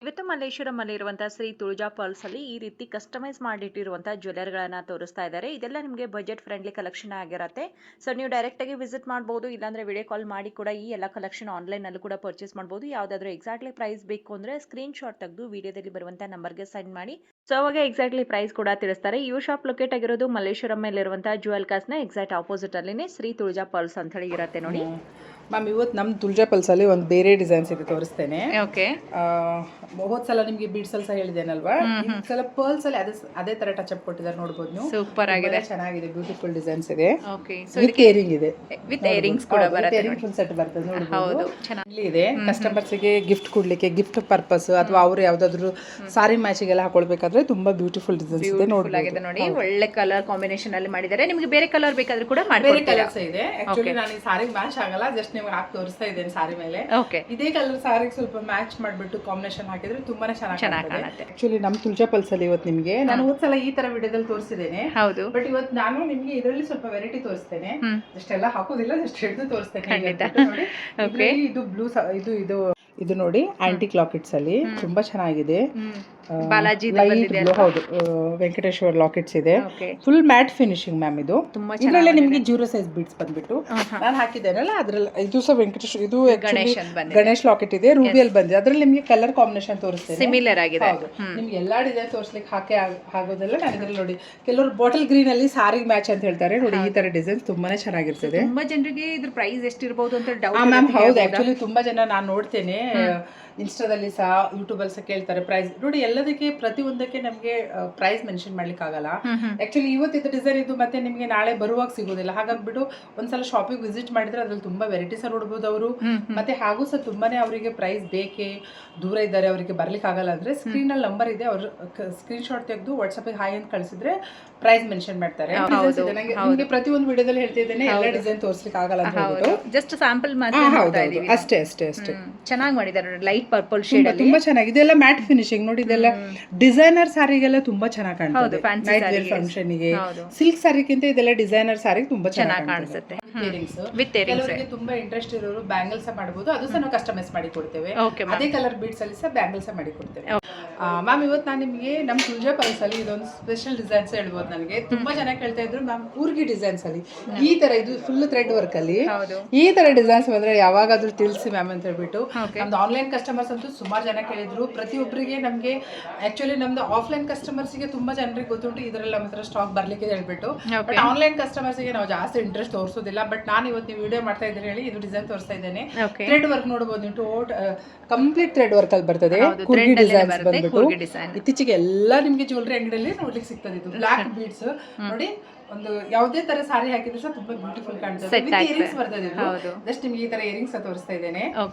ಇವತ್ತು ಮಲ್ಲೇಶ್ವರಮಲ್ಲಿರುವಂತಹ ಶ್ರೀ ತುಳಜಾ ಪರ್ಲ್ಸ್ ಅಲ್ಲಿ ಈ ರೀತಿ ಕಸ್ಟಮೈಸ್ ಮಾಡಿಟ್ಟಿರುವಂತಹ ಜ್ಯುವೆಲರಿಗಳನ್ನ ತೋರಿಸ್ತಾ ಇದ್ದಾರೆ. ಇದೆಲ್ಲ ನಿಮಗೆ ಬಜೆಟ್ ಫ್ರೆಂಡ್ಲಿ ಕಲೆಕ್ಷನ್ ಆಗಿರುತ್ತೆ. ಸೊ ನೀವು ಡೈರೆಕ್ಟ್ ಆಗಿ ವಿಸಿಟ್ ಮಾಡಬಹುದು, ಇಲ್ಲಾಂದ್ರೆ ವಿಡಿಯೋ ಕಾಲ್ ಮಾಡಿ ಕೂಡ ಈ ಎಲ್ಲ ಕಲೆಕ್ಷನ್ ಆನ್ಲೈನ್ ಅಲ್ಲೂ ಕೂಡ ಪರ್ಚೇಸ್ ಮಾಡಬಹುದು. ಯಾವ್ದಾದ್ರು ಎಕ್ಸಾಕ್ಟ್ಲಿ ಪ್ರೈಸ್ ಬೇಕು ಅಂದ್ರೆ ಸ್ಕ್ರೀನ್ ಶಾಟ್ ತೆಗೆದು ವಿಡಿಯೋದಲ್ಲಿ ಬರುವಂತಹ ನಂಬರ್ಗೆ ಸೆಂಡ್ ಮಾಡಿ. ಸೊ ಅವಾಗ ಎಕ್ಸಾಕ್ಟ್ಲಿ ಪ್ರೈಸ್ ಕೂಡ ತಿಳಿಸ್ತಾರೆ. ಈ ಶಾಪ್ ಲೊಕೇಟ್ ಆಗಿರೋದು ಮಲ್ಲೇಶ್ವರಂ ಮೇಲಿರುವಂತಹ ಜ್ಯುವೆಲ್ ಕಾಸ್ ನ ಎಕ್ಸಾಕ್ಟ್ ಆಪೋಸಿಟ್ ಅಲ್ಲಿನೇ ಶ್ರೀ ತುಳಜಾ ಪರ್ಲ್ಸ್ ಅಂತ ಹೇಳಿ ಇರುತ್ತೆ ನೋಡಿ. ಮ್ಯಾಮ್ ಇವತ್ತು ನಮ್ಮ ತುಳಜಾ ಪಲ್ಸಲ್ಲಿ ಒಂದು ಬೇರೆ ಡಿಸೈನ್ಸ್ ಇದೆ ತೋರಿಸ್ತೇನೆ. ಓಕೆ, ಹೋದ ಸಲ ನಿಮಗೆ ಬೀಡ್ಸ್ ಅಲ್ಲಿ ಸಹ ಹೇಳಿದ್ದೇನಲ್ವಾ, ಈ ಸಲ ಪರ್ಲ್ಸ್ ಅಲ್ಲಿ ಅದೇ ತರ ಟಚ್ ಅಪ್ ಕೊಟ್ಟಿದ್ದಾರೆ ನೋಡಬಹುದು ನೀವು. ಸೂಪರ್ ಆಗಿದೆ, ಚೆನ್ನಾಗಿದೆ, ಬ್ಯೂಟಿಫುಲ್ ಡಿಸೈನ್ಸ್ ಇದೆ. ಓಕೆ, ವಿತ್ ಏರಿಂಗ್ ಇದೆ, ವಿತ್ ಏರಿಂಗ್ಸ್ ಕೂಡ ಬರುತ್ತೆ. ಏರಿಂಗ್ ಫುಲ್ ಸೆಟ್ ಬರ್ತದೆ ನೋಡಬಹುದು. ಹೌದು, ಚೆನ್ನಾಗಿ ಇಲ್ಲಿ ಇದೆ. ಕಸ್ಟಮರ್ಸ್ ಗೆ ಗಿಫ್ಟ್ ಕೊಡ್ಲಿಕ್ಕೆ, ಗಿಫ್ಟ್ ಪರ್ಪಸ್ ಅಥವಾ ಅವರು ಯಾವ್ದಾದ್ರು ಸಾರಿ ಮ್ಯಾಚಿಗೆಲ್ಲ ಹಾಕೊಳ್ಬೇಕಾದ್ರೆ ತುಂಬಾ ಬ್ಯೂಟಿಫುಲ್ ಡಿಸೈನ್ಸ್ ಇದೆ ಆಗಿದೆ ನೋಡಿ. ಒಳ್ಳೆ ಕಲರ್ ಕಾಂಬಿನೇಷನ್ ಅಲ್ಲಿ ಮಾಡಿದ್ದಾರೆ. ನಿಮಗೆ ಬೇರೆ ಕಲರ್ ಬೇಕಾದ್ರೂ ಕೂಡ ಬೇರೆ ಮಾಡ್ಕೊಡ್ತಾರೆ. ಕಲರ್ಸ್ ಇದೆ. ಆಕ್ಚುಲಿ ನಾನು ಈ ಸಾರಿ ಮ್ಯಾಚ್ ಆಗಲ್ಲ, ಜಸ್ಟ್ ನಿಮ್ಗೆ ಹಾಕಿ ತೋರಿಸ್ತಾ ಇದ್ದೇನೆ ಸಾರಿ ಮೇಲೆ. ಓಕೆ, ಇದೇ ಕಲರ್ ಸಾರಿಗೆ ಸ್ವಲ್ಪ ಮ್ಯಾಚ್ ಮಾಡ್ಬಿಟ್ಟು ಕಾಂಬಿನೇಷನ್ ಹಾಕಿದ್ರೆ ತುಂಬಾನೇ ಚೆನ್ನಾಗಿ ಚೆನ್ನಾಗಿ ಕಾಣುತ್ತೆ. ಆಕ್ಚುಲಿ ನಮ್ಮ ತುಳಜಾ ಪಲ್ಸ್ ಅಲ್ಲಿ ಇವತ್ತು ನಿಮಗೆ ನಾನು ಹೋದ್ಸಲ ಈ ತರ ವಿಡಿಯೋದಲ್ಲಿ ತೋರಿಸಿದ್ದೇನೆ. ಹೌದು, ಬಟ್ ಇವತ್ತು ನಾನು ನಿಮ್ಗೆ ಇದರಲ್ಲಿ ಸ್ವಲ್ಪ ವೆರೈಟಿ ತೋರಿಸ್ತೇನೆ. ಜಸ್ಟ್ ಎಲ್ಲ ಹಾಕೋದಿಲ್ಲ, ಜಸ್ಟ್ ಹಿಡಿದು ತೋರಿಸ್ತೇನೆ. ಖಂಡಿತ. ನೋಡಿ, Okay. ಇದು ಬ್ಲೂ, ಇದು ನೋಡಿ ಆಂಟಿಕ್ ಲಾಕೆಟ್ಸ್ ಅಲ್ಲಿ ತುಂಬಾ ಚೆನ್ನಾಗಿದೆ. ಬಾಲಾಜಿ ಲೈಟ್ ಬ್ಲೂ, ಹೌದು, ವೆಂಕಟೇಶ್ವರ ಲಾಕೆಟ್ಸ್ ಇದೆ. Okay, full mat finishing ma'am. ಇದು ತುಂಬಾ ಇದರಲ್ಲೇ ನಿಮಗೆ ಜೀರೋ ಸೈಜ್ ಬೀಡ್ಸ್ ಬಂದ್ಬಿಟ್ಟು ನಾನು ಹಾಕಿದ್ದೇನಲ್ಲ ಅದ್ರಲ್ಲಿ, ಇದು ಸಹ ವೆಂಕಟೇಶ್ವರ, ಇದು ಗಣೇಶನ್ ಬಂದಿದೆ. ಗಣೇಶ್ ಲಾಕೆಟ್ ಇದೆ, ರೂಬಿಯಲ್ಲಿ ಬಂದಿದೆ. ಅದ್ರಲ್ಲಿ ನಿಮಗೆ ಕಲರ್ ಕಾಂಬಿನೇಷನ್ ತೋರಿಸ್ತೇನೆ. ಸಿಮಿಲರ್ ಆಗಿದೆ. ಹೌದು, ನಿಮ್ಗೆ ಎಲ್ಲಾ ಡಿಸೈನ್ ತೋರಿಸ್ಲಿಕ್ಕೆ ಆಗೋದಲ್ಲ. ನಾನು ಇದ್ರಲ್ಲಿ ನೋಡಿ, ಕೆಲವರು ಬಾಟಲ್ ಗ್ರೀನ್ ಅಲ್ಲಿ ಸಾರಿಗೆ ಮ್ಯಾಚ್ ಅಂತ ಹೇಳ್ತಾರೆ ನೋಡಿ. ಈ ತರ ಡಿಸೈನ್ಸ್ ತುಂಬಾನೇ ಚೆನ್ನಾಗಿರ್ತದೆ. ತುಂಬಾ ಜನರಿಗೆ ಇದ್ರ ಪ್ರೈಸ್ ಎಷ್ಟಿರಬಹುದು ಅಂತ ಡೌಟ್. ಮ್ಯಾಮ್ ಹೌದು, ಆಕ್ಚುಲಿ ತುಂಬಾ ಜನ ನಾನು ನೋಡ್ತೇನೆ ಇನ್ಸ್ಟಾದಲ್ಲಿ ಸಹ, ಯೂಟ್ಯೂಬ್ ಅಲ್ಲಿ ಸಹ ಕೇಳ್ತಾರೆ ಪ್ರೈಸ್ ನೋಡಿ. ಎಲ್ಲದಕ್ಕೆ ಪ್ರತಿ ಒಂದಕ್ಕೆ ನಮಗೆ ಪ್ರೈಸ್ ಮೆನ್ಷನ್ ಮಾಡ್ಲಿಕ್ಕೆ ಆಗಲ್ಲ. ಆಕ್ಚುಲಿ ಇವತ್ತಿದ್ದ ಡಿಸೈನ್ ಇದು ಮತ್ತೆ ನಿಮಗೆ ನಾಳೆ ಬರುವಾಗ ಸಿಗೋದಿಲ್ಲ. ಹಾಗಾಗ್ಬಿಟ್ಟು ಒಂದ್ಸಲ ಶಾಪಿಗೆ ವಿಸಿಟ್ ಮಾಡಿದ್ರೆ ಅದ್ರಲ್ಲಿ ತುಂಬಾ ವೆರೈಟೀಸ್ ನೋಡ್ಬೋದು ಅವರು. ಮತ್ತೆ ಹಾಗೂ ಸಹ ತುಂಬಾನೇ ಅವರಿಗೆ ಪ್ರೈಸ್ ಬೇಕೇ, ದೂರ ಇದ್ದಾರೆ, ಅವರಿಗೆ ಬರ್ಲಿಕ್ಕೆ ಆಗಲ್ಲ ಅಂದ್ರೆ ಸ್ಕ್ರೀನ್ ಅಲ್ಲಿ ನಂಬರ್ ಇದೆ, ಅವ್ರು ಸ್ಕ್ರೀನ್ ಶಾಟ್ ತೆಗೆದು ವಾಟ್ಸ್ಆಪ್ ಹಾಯ್ ಅಂತ ಕಳಿಸಿದ್ರೆ ಪ್ರೈಸ್ ಮೆನ್ಷನ್ ಮಾಡ್ತಾರೆ. ನಿಮಗೆ ಪ್ರತಿ ಒಂದು ವಿಡಿಯೋದಲ್ಲಿ ಹೇಳ್ತಿದ್ದೇನೆ, ಎಲ್ಲ ಡಿಸೈನ್ ತೋರಿಸ್ಲಿಕ್ಕೆ ಆಗಲ್ಲ ಅಂತ ಹೇಳ್ಬಿಟ್ಟು ಜಸ್ಟ್ ಸ್ಯಾಂಪಲ್ ಮಾತ್ರ ನೋಡ್ತಾ ಇದೀವಿ. ಅಷ್ಟೇ. ಚೆನ್ನಾಗಿ ಮಾಡಿದ್ದಾರೆ. ಲೈಟ್ ಪರ್ಪಲ್ ಶೇಡ್ ಅಲ್ಲಿ ತುಂಬಾ ಚೆನ್ನಾಗಿದೆ. ಇದೆಲ್ಲ ಮ್ಯಾಟ್ ಫಿನಿಶಿಂಗ್ ನೋಡಿ. ಇದೆಲ್ಲ ಡಿಸೈನರ್ ಸಾರಿಗೆಲ್ಲ ತುಂಬಾ ಚೆನ್ನಾಗಿ ಕಾಣ್ತದೆ. ಫ್ಯಾನ್ಸಿ ನೈಟ್ ವೇರ್ ಫಂಕ್ಷನ್ ಗೆ ಸಿಲ್ಕ್ ಸಾರಿಗಿಂತ ಇದೆಲ್ಲ ಡಿಸೈನರ್ ಸಾರಿ ತುಂಬಾ ಚೆನ್ನಾಗಿ ಕಾಣಿಸುತ್ತೆ. ವಿತ್ ಕೆಲವರಿಗೆ ತುಂಬಾ ಇಂಟ್ರೆಸ್ಟ್ ಇರೋರು ಬ್ಯಾಂಗಲ್ಸ್ ಮಾಡಬಹುದು, ಅದು ಸಹ ನಾವು ಕಸ್ಟಮೈಸ್ ಮಾಡಿ ಕೊಡ್ತೇವೆ. ಅದೇ ಕಲರ್ ಬೀಡ್ಸ್ ಅಲ್ಲಿ ಸಹ ಬ್ಯಾಂಗಲ್ಸ್ ಮಾಡಿ ಕೊಡ್ತೇವೆ. ಮ್ಯಾಮ್ ಇವತ್ತು ನಾನು ನಿಮಗೆ ನಮ್ಮ ತುಳಜಾ ಪಲ್ಸ್ ಅಲ್ಲಿ ಇದೊಂದು ಸ್ಪೆಷಲ್ ಡಿಸೈನ್ಸ್ ಹೇಳ್ಬೋದು. ನನಗೆ ತುಂಬಾ ಜನ ಕೇಳ್ತಾ ಇದ್ರು ಮ್ಯಾಮ್ ಕೂರ್ಗಿ ಡಿಸೈನ್ಸ್ ಅಲ್ಲಿ ಈ ತರ, ಇದು ಫುಲ್ ಥ್ರೆಡ್ ವರ್ಕ್ ಅಲ್ಲಿ ಈ ತರ ಡಿಸೈನ್ಸ್ ಬಂದ್ರೆ ಯಾವಾಗಾದ್ರೂ ತಿಳಿಸಿ ಮ್ಯಾಮ್ ಅಂತ ಹೇಳ್ಬಿಟ್ಟು. ನಮ್ದು ಆನ್ಲೈನ್ ಕಸ್ಟಮರ್ಸ್ ಅಂತೂ ಸುಮಾರು ಜನ ಕೇಳಿದ್ರು. ಪ್ರತಿಯೊಬ್ಬರಿಗೆ ನಮಗೆ ಆಕ್ಚುಲಿ ನಮ್ದು ಆಫ್ಲೈನ್ ಕಸ್ಟಮರ್ಸ್ ಗೆ ತುಂಬಾ ಜನರಿಗೆ ಗೊತ್ತುಂಟು ಇದರಲ್ಲಿ ನಮ್ಮ ಹತ್ರ ಸ್ಟಾಕ್ ಬರ್ಲಿಕ್ಕೆ ಹೇಳ್ಬಿಟ್ಟು. ಬಟ್ ಆನ್ಲೈನ್ ಕಸ್ಟಮರ್ಸ್ ಗೆ ನಾವು ಜಾಸ್ತಿ ಇಂಟ್ರೆಸ್ಟ್ ತೋರಿಸೋದಿಲ್ಲ. ಬಟ್ ನಾನು ಇವತ್ತು ನೀವು ವಿಡಿಯೋ ಮಾಡ್ತಾ ಇದ್ದೀನಿ ಹೇಳಿ ಇದು ಡಿಸೈನ್ ತೋರಿಸ್ತಾ ಇದ್ದೇನೆ. ಥ್ರೆಡ್ ವರ್ಕ್ ನೋಡಬಹುದು ನೀವು, ಕಂಪ್ಲೀಟ್ ಥ್ರೆಡ್ ವರ್ಕ್ ಅಲ್ಲಿ ಬರ್ತದೆ. ಕೂರ್ಗಿ ಡಿಸೈನ್ಸ್ ಬಂದ್ಬಿಟ್ಟು ಇತ್ತೀಚೆಗೆ ಎಲ್ಲ ನಿಮ್ಗೆ ಜ್ಯುವೆಲರಿ ಅಂಗಡಿಯಲ್ಲಿ ನೋಡ್ಲಿಕ್ಕೆ ಸಿಗ್ತದೆ. ಇದು ಬ್ಲಾಕ್ ಬೀಡ್ಸ್ ನೋಡಿ, ಒಂದು ಯಾವುದೇ ತರ ಸಾರಿ ಹಾಕಿದ್ರು ಸಹ ತುಂಬಾ ಬ್ಯೂಟಿಫುಲ್ ಕಾಣ್ತದೆ. ವಿತ್ ಇಯರಿಂಗ್ಸ್ ಬರ್ತದೆ. ಜಸ್ಟ್ ನಿಮ್ಗೆ ಈ ತರ ಇಯರಿಂಗ್ಸ್ ತೋರಿಸ್ತಾ ಇದ್ದೇನೆ.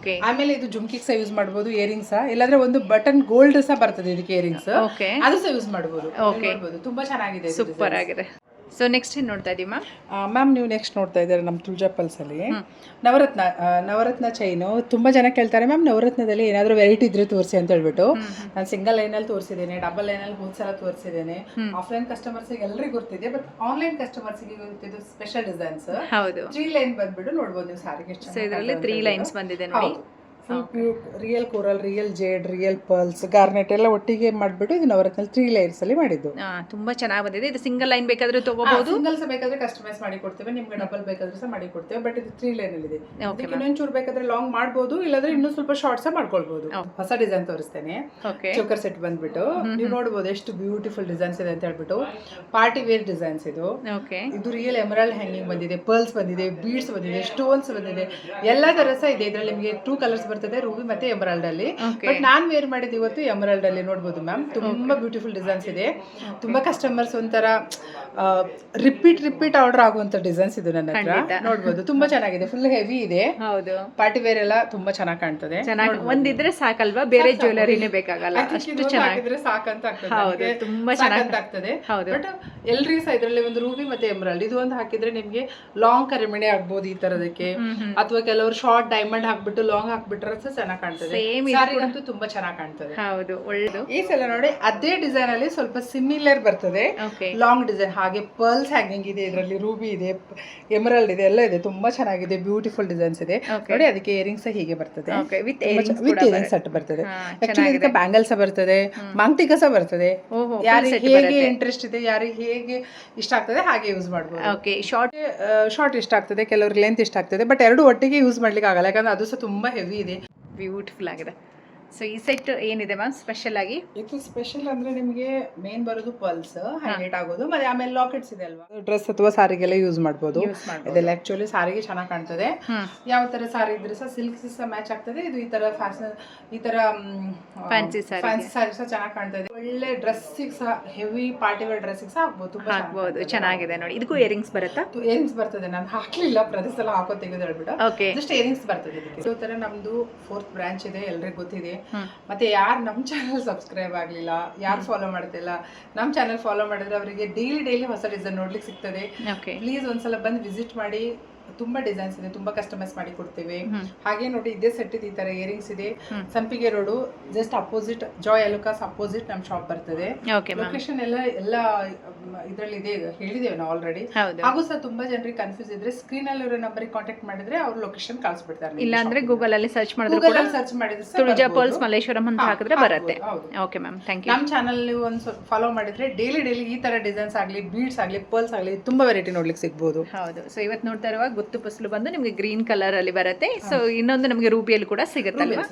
ಆಮೇಲೆ ಇದು ಜುಮ್ಕಿಗ್ ಸಹ ಯೂಸ್ ಮಾಡಬಹುದು, ಇಯರಿಂಗ್ಸ್ ಸಹ. ಇಲ್ಲಾಂದ್ರೆ ಒಂದು ಬಟನ್ ಗೋಲ್ಡ್ ಸಹ ಬರ್ತದೆ ಇದಕ್ಕೆ ಇಯರಿಂಗ್ಸ್, ಅದು ಸಹ ಯೂಸ್ ಮಾಡಬಹುದು. ತುಂಬಾ ಚೆನ್ನಾಗಿದೆ, ಸೂಪರ್ ಆಗಿದೆ. ಸೊ ನೆಕ್ಸ್ಟ್ ಏನು ನೋಡ್ತಾ ಇದೀವಿ ಮ್ಯಾಮ್? ನೀವು ನೆಕ್ಸ್ಟ್ ನೋಡ್ತಾ ಇದ್ದಾರೆ ನಮ್ಮ ತುಳಜಾ ಪಲ್ಸ್ ಅಲ್ಲಿ ನವರತ್ನ ಚೈನು. ತುಂಬಾ ಜನ ಕೇಳ್ತಾರೆ ಮ್ಯಾಮ್ ನವರತ್ನದಲ್ಲಿ ಏನಾದರೂ ವೆರೈಟಿ ಇದ್ರೆ ತೋರಿಸಿ ಅಂತ ಹೇಳ್ಬಿಟ್ಟು. ನಾನು ಸಿಂಗಲ್ ಲೈನಲ್ಲಿ ತೋರಿಸಿದ್ದೇನೆ, ಡಬಲ್ ಲೈನಲ್ಲಿ ಹೋದ್ಸಲ ತೋರಿಸಿದ್ದೇನೆ. ಆಫ್ಲೈನ್ ಕಸ್ಟಮರ್ಸ್ ಎಲ್ಲರಿಗೂ ಗೊತ್ತಿದೆ, ಬಟ್ ಆನ್ಲೈನ್ ಕಸ್ಟಮರ್ಸ್ ಗೆ ಗೊತ್ತಿದ್ದು ಸ್ಪೆಷಲ್ ಡಿಸೈನ್ಸ್. 3 ಲೈನ್ ಬಂದ್ಬಿಟ್ಟು ನೋಡ್ಬೋದು ನೀವು ಸಾರಿಗೆ. ಇದರಲ್ಲಿ 3 ಲೈನ್ಸ್ ಬಂದಿದೆ ನೋಡಿ. Real coral, real jade, real pearls, garnet ಎಲ್ಲ ಒಟ್ಟಿಗೆ ಮಾಡ್ಬಿಟ್ಟು ಇದು ನವರತ್ನ 3 ಲೈನ್ಸ್ ಅಲ್ಲಿ ಮಾಡಿದ್ದು. ತುಂಬಾ ಚೆನ್ನಾಗಿ ಬಂದಿದೆ. ಇದು ಸಿಂಗಲ್ ಲೈನ್ ಬೇಕಾದ್ರೆ ತಗೋಬಹುದು, ಸಿಂಗಲ್ಸ್ ಬೇಕಾದ್ರೆ ಕಸ್ಟಮೈಸ್ ಮಾಡಿ ಕೊಡ್ತೇವೆ. ನಿಮ್ಗೆ ಡಬಲ್ ಬೇಕಾದ್ರೆ ಸಹ ಮಾಡಿ ಕೊಡ್ತೇವೆ. ಬಟ್ ಇದು 3 ಲೈನ್ ಅಲ್ಲಿ ಇದೆ. ಇನ್ನೊಂಚೂರು ಬೇಕಾದ್ರೆ ಲಾಂಗ್ ಮಾಡಬಹುದು, ಇಲ್ಲಾಂದ್ರೆ ಇನ್ನೂ ಸ್ವಲ್ಪ ಶಾರ್ಟ್ಸ್ ಮಾಡ್ಕೊಳ್ಬಹುದು. ಹೊಸ ಡಿಸೈನ್ ತೋರಿಸ್ತೇನೆ. ಚೋಕರ್ ಸೆಟ್ ಬಂದ್ಬಿಟ್ಟು ನೀವು ನೋಡಬಹುದು ಎಷ್ಟು ಬ್ಯೂಟಿಫುಲ್ ಡಿಸೈನ್ಸ್ ಇದೆ ಅಂತ ಹೇಳ್ಬಿಟ್ಟು. ಪಾರ್ಟಿ ವೇರ್ ಡಿಸೈನ್ಸ್ ಇದು. ಇದು ರಿಯಲ್ ಎಮರಾಲ್ಡ್ ಹ್ಯಾಂಗಿಂಗ್ ಬಂದಿದೆ, ಪರ್ಲ್ಸ್ ಬಂದಿದೆ, ಬೀಡ್ಸ್ ಬಂದಿದೆ, ಸ್ಟೋನ್ಸ್ ಬಂದಿದೆ, ಎಲ್ಲಾ ತರ ಸಹ ಇದೆ. ಇದ್ರಲ್ಲಿ ನಿಮಗೆ 2 ಕಲರ್ಸ್ ಬರ್ತದೆ, ರೂಬಿ ಮತ್ತೆ ಎಮರಾಲ್ಡ್ ಅಲ್ಲಿ. ಬಟ್ ನಾನ್ ವೇರ್ ಮಾಡಿದ್ದು ಇವತ್ತು ಎಮರಾಲ್ಡ್ ಅಲ್ಲಿ. ನೋಡಬಹುದು ಮ್ಯಾಮ್, ತುಂಬಾ ಬ್ಯೂಟಿಫುಲ್ ಡಿಸೈನ್ಸ್ ಇದೆ. ತುಂಬಾ ಕಸ್ಟಮರ್ಸ್ ಒಂಥರ ರಿಪೀಟ್ ಆರ್ಡರ್ ಆಗುವಂತ ಡಿಸೈನ್ಸ್ ಇದು ನನ್ನ ಹತ್ರ. ನೋಡಬಹುದು ತುಂಬಾ ಚೆನ್ನಾಗಿದೆ, ಫುಲ್ ಹೆವಿ ಇದೆ. ಪಾರ್ಟಿ ವೇರ್ ಎಲ್ಲ ತುಂಬಾ ಚೆನ್ನಾಗಿ ಕಾಣ್ತದೆ. ಒಂದಿದ್ರೆ ಸಾಕಲ್ವಾ, ಬೇರೆ ಜ್ಯುವೆಲರಿನೇ ಬೇಕಾಗಲ್ಲ, ಅಷ್ಟು ಚೆನ್ನಾಗಿದ್ರೆ ಸಾಕಂತ ಆಗ್ತದೆ, ತುಂಬಾ ಚೆನ್ನಾಗಿ ಆಗ್ತದೆ. ಬಟ್ ಎಲ್ರಿಗೂ ಸಹ ಇದರಲ್ಲಿ ಒಂದು ರೂಬಿ ಮತ್ತೆ ಎಮರಾಲ್ಡ್ ಇದು ಒಂದು ಹಾಕಿದ್ರೆ ನಿಮ್ಗೆ ಲಾಂಗ್ ಕರಿಮಣಿ ಆಗ್ಬೋದು ಈ ತರದಕ್ಕೆ. ಅಥವಾ ಕೆಲವರು ಶಾರ್ಟ್ ಡೈಮಂಡ್ ಹಾಕ್ಬಿಟ್ಟು ಲಾಂಗ್ ಹಾಕ್ಬಿಟ್ರೆ ಡ್ರೆಸ್ ಚೆನ್ನಾಗಿ ಕಾಣ್ತದೆ, Same ಸಾರಿಗಂತೂ ತುಂಬಾ ಚೆನ್ನಾಗಿ ಕಾಣ್ತದೆ. ಹೌದು, ಒಳ್ಳೆದು. ಈ ಸಲ ನೋಡಿ ಅದೇ ಡಿಸೈನ್ ಅಲ್ಲಿ ಸ್ವಲ್ಪ ಸಿಮಿಲರ್ ಬರ್ತದೆ, ಓಕೆ, ಲಾಂಗ್ ಡಿಸೈನ್. ಹಾಗೆ ಪರ್ಲ್ಸ್ ಹ್ಯಾಂಗಿಂಗ್ ಇದೆ, ಇದರಲ್ಲಿ ರೂಬಿ ಇದೆ, ಎಮರಲ್ಡ್ ಇದೆ, ಎಲ್ಲ ಇದೆ. ತುಂಬಾ ಚೆನ್ನಾಗಿದೆ, ಬ್ಯೂಟಿಫುಲ್ ಡಿಸೈನ್ಸ್ ಇದೆ ನೋಡಿ. ಅದಕ್ಕೆ ಇಯರಿಂಗ್ಸ್ ಹೀಗೆ ಬರ್ತದೆ, okay, with with earring set ಬರ್ತದೆ. ಆಕ್ಚುಲಿ ಇದಕ್ಕೆ ಬ್ಯಾಂಗಲ್ಸ್ ಬರ್ತದೆ, ಮಾಂಗ್ಟಿಕ ಸಹ ಬರ್ತದೆ. ಯಾರಿಗೆ ಹೇಗೆ ಇಂಟ್ರೆಸ್ಟ್ ಇದೆ, ಯಾರಿಗೆ ಹೇಗೆ ಇಷ್ಟ ಆಗ್ತದೆ ಹಾಗೆ ಯೂಸ್ ಮಾಡ್ಬೋದು. ಓಕೆ, ಶಾರ್ಟ್ ಶಾರ್ಟ್ ಇಷ್ಟ ಆಗ್ತದೆ, ಕೆಲವ್ರಿಗೆ ಲೆಂತ್ ಇಷ್ಟ ಆಗ್ತದೆ, ಬಟ್ ಎರಡು ಒಟ್ಟಿಗೆ ಯೂಸ್ ಮಾಡ್ಲಿಕ್ಕೆ ಆಗಲ್ಲ, ಯಾಕಂದ್ರೆ ಅದು ಸಹ ತುಂಬಾ ಹೆವಿ ಇದೆ. ಬ್ಯೂಟಿಫುಲ್ ಆಗಿದೆ. ಸೊ ಈ ಸೆಟ್ ಏನಿದೆ ಮ್ಯಾಮ್ ಸ್ಪೆಷಲ್ ಆಗಿ? ಇದು ಸ್ಪೆಷಲ್ ಅಂದ್ರೆ ನಿಮಗೆ ಮೇನ್ ಬರೋದು ಪಲ್ಸ್ ಹೈಲೈಟ್ ಆಗೋದು, ಮತ್ತೆ ಆಮೇಲೆ ಲಾಕೆಟ್ಸ್ ಇದೆ ಅಲ್ವಾ, ಡ್ರೆಸ್ ಅಥವಾ ಸಾರಿಗೆಲ್ಲ ಯೂಸ್ ಮಾಡ್ಬೋದು. ಇದೆಲ್ಲ ಆಕ್ಚುಲಿ ಸಾರಿಗೆ ಚೆನ್ನಾಗಿ ಕಾಣ್ತದೆ. ಯಾವ ತರ ಸಾರಿ ಇದ್ರೆ ಸಹ ಸಿಲ್ಕ್ ಸಹ ಮ್ಯಾಚ್ ಆಗ್ತದೆ. ಇದು ಈ ತರ ಫ್ಯಾಷನ್, ಈ ತರ ಫ್ಯಾನ್ಸಿ ಸಾರಿ ಸಹ ಚೆನ್ನಾಗಿ ಕಾಣ್ತದೆ. ಒಳ್ಳೆ ಡ್ರೆಸ್ಸಿಗೆ ಸಹ, ಹೆವಿ ಪಾರ್ಟಿ ವೇರ್ ಡ್ರೆಸ್ಸಿಗೆ ಸಹ ಆಗ್ಬೋದು, ಹಾಕ್ಬೋದು. ಚೆನ್ನಾಗಿದೆ ನೋಡಿ. ಇದಕ್ಕೂ ಇಯರಿಂಗ್ಸ್ ಬರುತ್ತಾ? ಇಯರಿಂಗ್ಸ್ ಬರ್ತದೆ, ನಾನು ಹಾಕ್ಲಿಲ್ಲ, ಪ್ರತಿ ಸಲ ಹಾಕೋ ತೆಗೆದು ಹೇಳ್ಬಿಟ್ಟು. ಓಕೆ, ಜಸ್ಟ್ ಇಯರಿಂಗ್ಸ್ ಬರ್ತದೆ ಇದಕ್ಕೆ. ಈ ತರ ನಮ್ದು 4th ಬ್ರಾಂಚ್ ಇದೆ, ಎಲ್ರಿಗೂ ಗೊತ್ತಿದೆ. ಮತ್ತೆ ಯಾರು ನಮ್ಮ ಚಾನಲ್ ಸಬ್ಸ್ಕ್ರೈಬ್ ಆಗಲಿಲ್ಲ, ಯಾರು ಫಾಲೋ ಮಾಡ್ತಿಲ್ಲ, ನಮ್ಮ ಚಾನಲ್ ಫಾಲೋ ಮಾಡಿದ್ರೆ ಅವರಿಗೆ ಡೈಲಿ ಹೊಸ ಡಿಸೈನ್ ನೋಡ್ಲಿಕ್ಕೆ ಸಿಗ್ತದೆ. ಪ್ಲೀಸ್ ಒಂದ್ಸಲ ಬಂದು ವಿಸಿಟ್ ಮಾಡಿ. ತುಂಬಾ ಡಿಸೈನ್ಸ್ ಇದೆ, ತುಂಬಾ ಕಸ್ಟಮೈಸ್ ಮಾಡಿ ಕೊಡ್ತೇವೆ. ಹಾಗೆ ನೋಡಿ ಇದೇ ಸೆಟ್ ಇದೆ, ಈ ತರ ಇಯರಿಂಗ್ಸ್ ಇದೆ. ಸಂಪಿಗೆ road just opposite, Joy Alukkas opposite ನಮ್ಮ ಶಾಪ್ ಬರ್ತದೆ. ಲೊಕೇಶನ್ ಎಲ್ಲ ಇದರಲ್ಲಿ ಇದೆ, ಹೇಳಿದೇವೆ ನಾವು ಆಲ್ರೆಡಿ. ಹಾಗೂ ಸಹ ತುಂಬಾ ಜನರಿಗೆ ಕನ್ಫ್ಯೂಸ್ ಇದ್ರೆ ಸ್ಕ್ರೀನ್ ಅಲ್ಲಿ ಇರೋ ನಂಬರ್ ಕಾಂಟ್ಯಾಕ್ಟ್ ಮಾಡಿದ್ರೆ ಅವ್ರು ಲೊಕೇಶನ್ ಕಳಿಸ್ಬಿಡ್ತಾರೆ. ಇಲ್ಲ ಅಂದ್ರೆ ಗೂಗಲ್ ಅಲ್ಲಿ ಸರ್ಚ್ ಮಾಡಿದ್ರೆ ಕೂಡ ಸರ್ಚ್ ಮಾಡಿದ್ರೆ ತುಳಜಾ ಪರ್ಲ್ಸ್ ಮಲ್ಲೇಶ್ವರಂ ಅಂತ ಹಾಕಿದ್ರೆ ಬರುತ್ತೆ. Okay ma'am, thank you. ನಮ್ಮ ಚಾನಲ್ ನೀವು ಒಂದು ಫಾಲೋ ಮಾಡಿದ್ರೆ ಡೈಲಿ ಈ ತರ ಡಿಸೈನ್ಸ್ ಆಗಲಿ, ಬೀಡ್ಸ್ ಆಗಲಿ, ಪರ್ಲ್ಸ್ ಆಗಲಿ, ತುಂಬಾ ವೆರೈಟಿ ನೋಡ್ಲಿಕ್ಕೆ ಸಿಗ್ಬೋದು. ಹೌದು. ಸೊ ಇವತ್ತು ನೋಡ್ತಾ ಇರುವಾಗ ಗುತ್ತು ಪಸಲು ಬಂದು ನಿಮಗೆ ಗ್ರೀನ್ ಕಲರ್ ಅಲ್ಲಿ ಬರುತ್ತೆ. ಸೊ ಇನ್ನೊಂದು ನಮಗೆ ರೂಬಿಯಲ್ಲಿ ಕೂಡ ಸಿಗುತ್ತಲ್ವಾ?